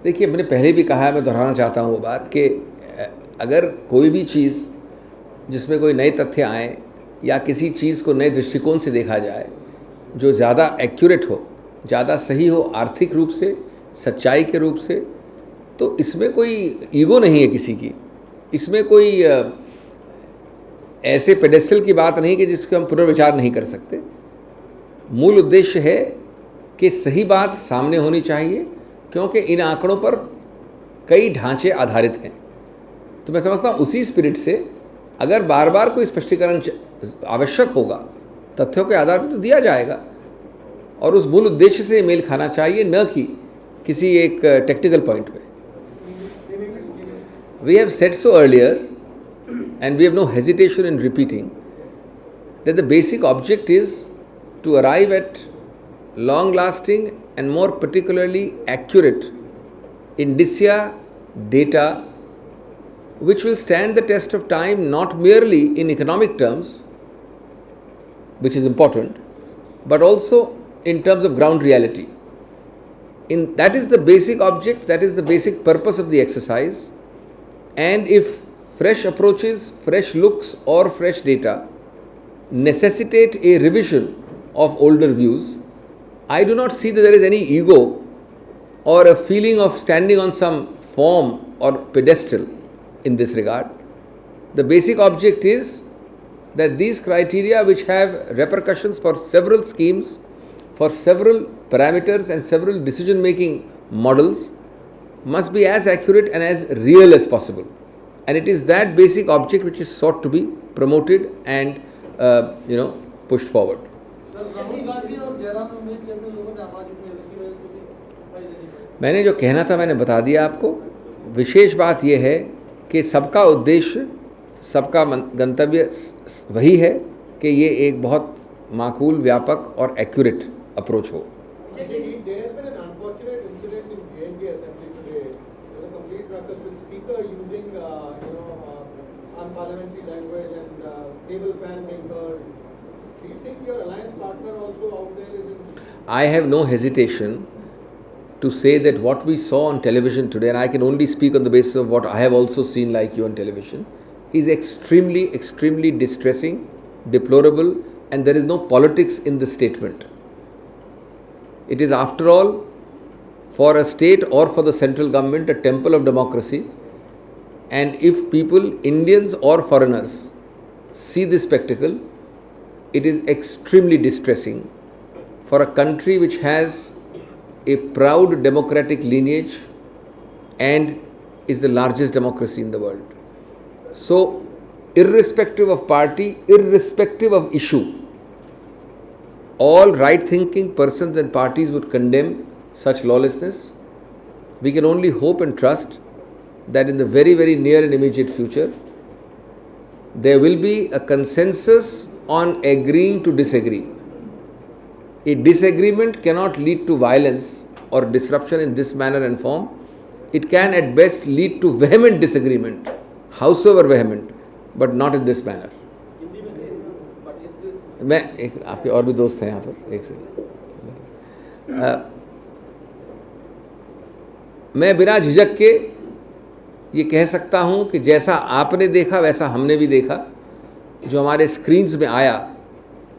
देखिए, मैंने पहले भी कहा है, मैं दोहराना चाहता हूँ वो बात कि अगर कोई भी चीज़ जिसमें कोई नए तथ्य आए या किसी चीज़ को नए दृष्टिकोण से देखा जाए जो ज़्यादा एक्यूरेट हो, ज़्यादा सही हो आर्थिक रूप से, सच्चाई के रूप से, तो इसमें कोई ईगो नहीं है किसी की, इसमें कोई ऐसे पेडेस्टल की बात नहीं कि जिसको हम पुनर्विचार नहीं कर सकते। मूल उद्देश्य है कि सही बात सामने होनी चाहिए, क्योंकि इन आंकड़ों पर कई ढांचे आधारित हैं। तो मैं समझता हूँ उसी स्पिरिट से अगर बार बार कोई स्पष्टीकरण आवश्यक होगा तथ्यों के आधार पर तो दिया जाएगा, और उस मूल उद्देश्य से मेल खाना चाहिए, न कि किसी एक टेक्निकल पॉइंट पे। We have said so earlier and we have no hesitation in repeating that the basic object is to arrive at long lasting and more particularly accurate indicia data which will stand the test of time, not merely in economic terms, which is important, but also in terms of ground reality. That is the basic object, that is the basic purpose of the exercise. And if fresh approaches, fresh looks or fresh data necessitate a revision of older views, I do not see that there is any ego or a feeling of standing on some form or pedestal in this regard. The basic object is that these criteria, which have repercussions for several schemes, for several parameters and several decision making models, must be as accurate and as real as possible. And it is that basic object which is sought to be promoted and pushed forward. मैंने जो कहना था मैंने बता दिया आपको। विशेष बात यह है कि सबका उद्देश्य, सबका गंतव्य वही है कि ये एक बहुत माकूल, व्यापक और एक्यूरेट अप्रोच हो। Parliamentary language and table fan being heard. Do you think your alliance partner also out there is in? I have no hesitation to say that what we saw on television today, and I can only speak on the basis of what I have also seen like you on television, is extremely, extremely distressing, deplorable, and there is no politics in the statement. It is, after all, for a state or for the central government, a temple of democracy. And if people, Indians or foreigners, see this spectacle, it is extremely distressing for a country which has a proud democratic lineage and is the largest democracy in the world. So, irrespective of party, irrespective of issue, all right-thinking persons and parties would condemn such lawlessness. We can only hope and trust that in the very, very near and immediate future, there will be a consensus on agreeing to disagree. A disagreement cannot lead to violence or disruption in this manner and form. It can at best lead to vehement disagreement, howsoever vehement, but not in this manner. आपके और भी दोस्त हैं यहाँ पर, एक second. मैं बिना झिझक के ये कह सकता हूँ कि जैसा आपने देखा वैसा हमने भी देखा। जो हमारे स्क्रीन्स में आया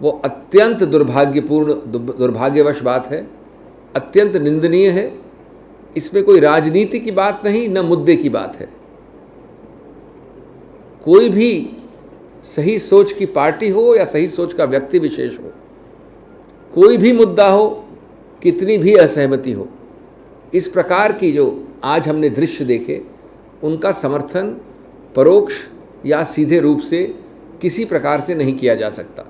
वो अत्यंत दुर्भाग्यपूर्ण, दुर्भाग्यवश बात है, अत्यंत निंदनीय है। इसमें कोई राजनीति की बात नहीं, न मुद्दे की बात है। कोई भी सही सोच की पार्टी हो या सही सोच का व्यक्ति विशेष हो, कोई भी मुद्दा हो, कितनी भी असहमति हो, इस प्रकार की जो आज हमने दृश्य देखे, उनका समर्थन परोक्ष या सीधे रूप से किसी प्रकार से नहीं किया जा सकता।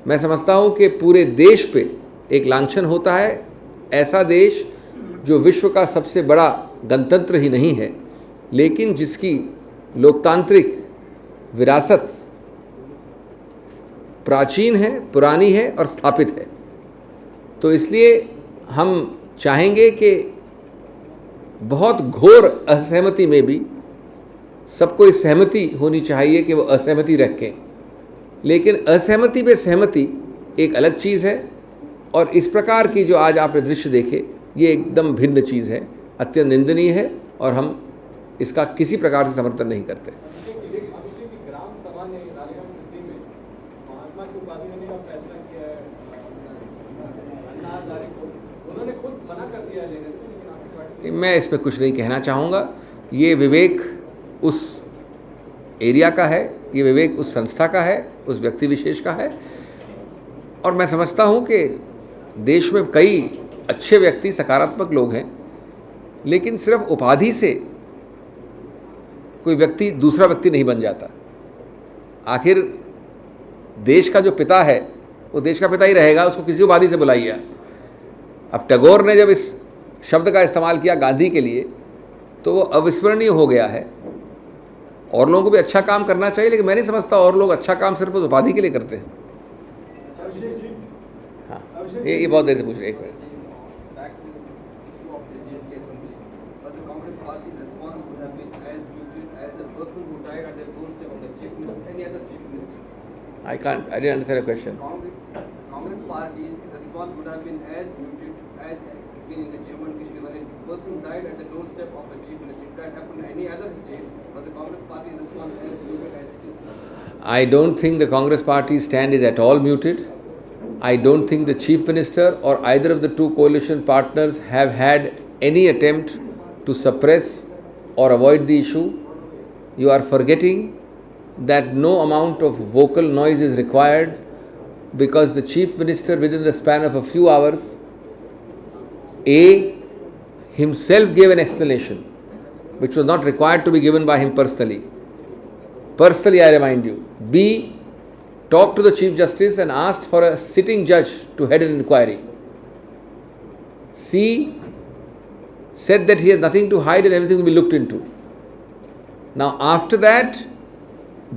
मैं समझता हूँ कि पूरे देश पे एक लांछन होता है। ऐसा देश जो विश्व का सबसे बड़ा गणतंत्र ही नहीं है, लेकिन जिसकी लोकतांत्रिक विरासत प्राचीन है, पुरानी है और स्थापित है। तो इसलिए हम चाहेंगे कि बहुत घोर असहमति में भी सबको इस सहमति होनी चाहिए कि वो असहमति रखें, लेकिन असहमति में सहमति एक अलग चीज़ है। और इस प्रकार की जो आज आपने दृश्य देखे, ये एकदम भिन्न चीज़ है, अत्यंत निंदनीय है और हम इसका किसी प्रकार से समर्थन नहीं करते। अभिषेक की ग्राम सभा ने रालेगण सिद्धि में महात्मा की उपाधि देने का फैसला किया है अन्ना हजारे को, उन्होंने खुद मना कर दिया लेने से, लेकिन आपकी पार्टी मैं इसमें कुछ नहीं कहना चाहूँगा। ये विवेक उस एरिया का है, ये विवेक उस संस्था का है, उस व्यक्ति विशेष का है। और मैं समझता हूँ कि देश में कई अच्छे व्यक्ति, सकारात्मक लोग हैं, लेकिन सिर्फ उपाधि से कोई व्यक्ति दूसरा व्यक्ति नहीं बन जाता। आखिर देश का जो पिता है वो देश का पिता ही रहेगा, उसको किसी उपाधि से बुलाइए। अब टैगोर ने जब इस शब्द का इस्तेमाल किया गांधी के लिए तो वो अविस्मरणीय हो गया है। और लोगों को भी अच्छा काम करना चाहिए, लेकिन मैं नहीं समझता और लोग अच्छा काम सिर्फ उस उपाधि के लिए करते हैं। हाँ, ये बहुत देर से पूछ रहे, एक minute. I didn't understand the question. Congress party's response would have been as muted as been in the German Kashmir when a person died at the doorstep of a chief minister. If that happened in any other state, but the Congress party's response as muted as it is. I don't think the Congress party's stand is at all muted. I don't think the chief minister or either of the two coalition partners have had any attempt to suppress or avoid the issue. You are forgetting that no amount of vocal noise is required because the chief minister within the span of a few hours himself gave an explanation which was not required to be given by him personally. Personally, I remind you. B, talked to the Chief Justice and asked for a sitting judge to head an inquiry. C, said that he has nothing to hide and everything will be looked into. Now, after that,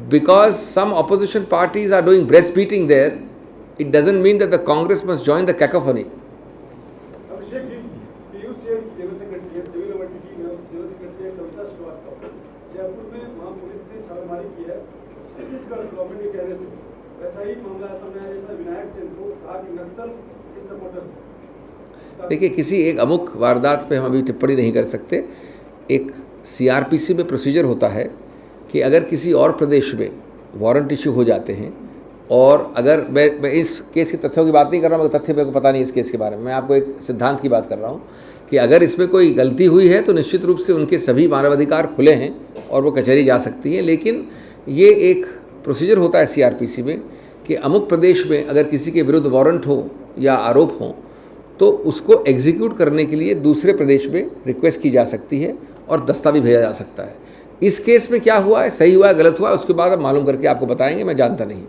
because some opposition parties are doing breast beating there, it doesn't mean that the Congress must join the cacophony. Abhishek ji, Piyush Jain की general secretary, civil liberty की general secretary कविता श्रीवास्तव, जयपुर में वहाँ police ने छापेमारी की है Chhattisgarh government के कहने से। वैसा ही मामला सामने आया जैसा विनायक सेन को कहा कि नक्सल के सपोर्टर्स। देखिए, किसी एक अमुक वारदात पे हम अभी टिप्पणी नहीं कर सकते। एक CRPC में प्रोसीजर होता है कि अगर किसी और प्रदेश में वारंट इशू हो जाते हैं, और अगर मैं इस केस के तथ्यों की बात नहीं कर रहा हूँ, तथ्य मेरे को पता नहीं इस केस के बारे में, मैं आपको एक सिद्धांत की बात कर रहा हूँ कि अगर इसमें कोई गलती हुई है तो निश्चित रूप से उनके सभी मानवाधिकार खुले हैं और वो कचहरी जा सकती हैं। लेकिन ये एक प्रोसीजर होता है CRPC में कि अमुक प्रदेश में अगर किसी के विरुद्ध वारंट हो या आरोप हो तो उसको एग्जीक्यूट करने के लिए दूसरे प्रदेश में रिक्वेस्ट की जा सकती है और दस्तावेज भेजा जा सकता है। इस केस में क्या हुआ है, सही हुआ है, गलत हुआ है, उसके बाद हम मालूम करके आपको बताएंगे, मैं जानता नहीं।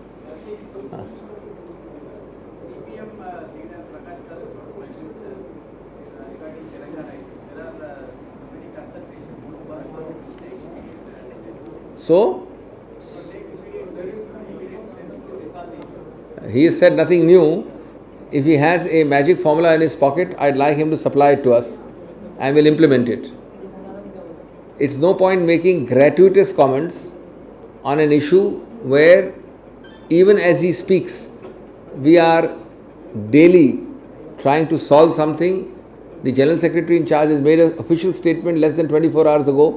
So, he has said nothing new. If he has a magic formula in his pocket, I'd like him to supply it to us and we'll implement it. It's no point making gratuitous comments on an issue where even as he speaks, we are daily trying to solve something. The General Secretary in charge has made an official statement less than 24 hours ago.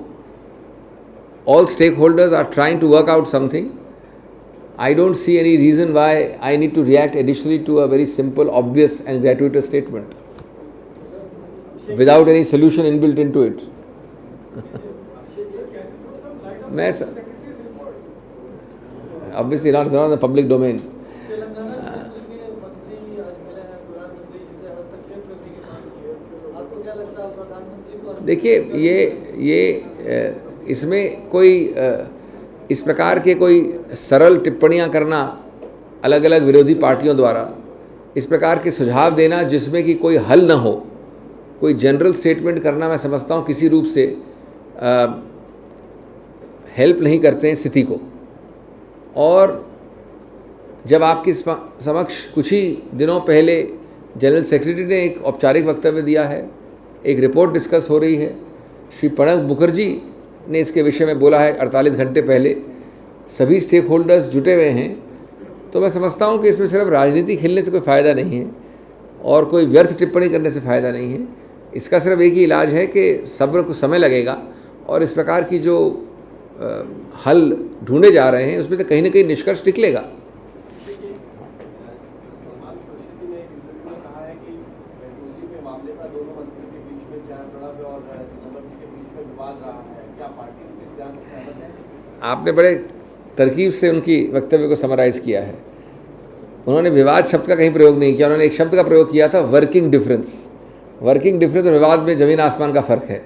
All stakeholders are trying to work out something. I don't see any reason why I need to react additionally to a very simple, obvious and gratuitous statement without any solution inbuilt into it. Obviously not in the public domain. देखिए, ये इसमें कोई इस प्रकार के कोई सरल टिप्पणियां करना अलग अलग विरोधी पार्टियों द्वारा, इस प्रकार के सुझाव देना जिसमें कि कोई हल न हो, कोई जनरल स्टेटमेंट करना, मैं समझता हूँ किसी रूप से हेल्प नहीं करते हैं स्थिति को। और जब आपके समक्ष कुछ ही दिनों पहले जनरल सेक्रेटरी ने एक औपचारिक वक्तव्य दिया है, एक रिपोर्ट डिस्कस हो रही है, श्री प्रणब मुखर्जी ने इसके विषय में बोला है 48 घंटे पहले, सभी स्टेक होल्डर्स जुटे हुए हैं, तो मैं समझता हूँ कि इसमें सिर्फ राजनीति खेलने से कोई फ़ायदा नहीं है और कोई व्यर्थ टिप्पणी करने से फ़ायदा नहीं है। इसका सिर्फ एक ही इलाज है कि सब्र को समय लगेगा और इस प्रकार की जो हल ढूंढे जा रहे हैं उसमें तो कहीं ना कहीं निष्कर्ष निकलेगा। सलमान खुर्शीदी ने एक इंटरव्यू में कहा है कि 2G के मामले पर दोनों मंत्रियों के बीच में चरण और चिदम्बरम के बीच में विवाद रहा है, क्या पार्टी उनके बयान से सहमत है? आपने बड़े तरकीब से उनकी वक्तव्य को समराइज़ किया है। उन्होंने विवाद शब्द का कहीं प्रयोग नहीं किया, उन्होंने एक शब्द का प्रयोग किया था, वर्किंग डिफरेंस। वर्किंग डिफरेंस और विवाद में ज़मीन आसमान का फ़र्क है।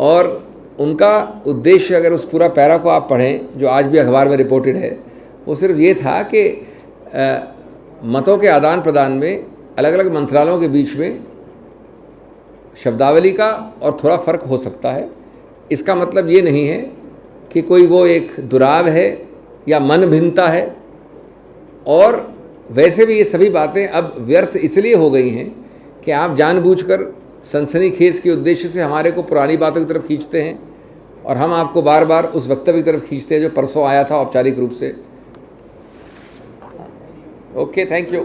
और उनका उद्देश्य अगर उस पूरा पैरा को आप पढ़ें जो आज भी अखबार में रिपोर्टेड है, वो सिर्फ ये था कि मतों के आदान प्रदान में अलग अलग मंत्रालयों के बीच में शब्दावली का और थोड़ा फ़र्क हो सकता है। इसका मतलब ये नहीं है कि कोई वो एक दुराव है या मन भिन्नता है। और वैसे भी ये सभी बातें अब व्यर्थ इसलिए हो गई हैं कि आप जानबूझकर सनसनीखेज के उद्देश्य से हमारे को पुरानी बातों की तरफ खींचते हैं और हम आपको बार बार उस वक्तव्य की तरफ खींचते हैं जो परसों आया था औपचारिक रूप से। Okay, thank you.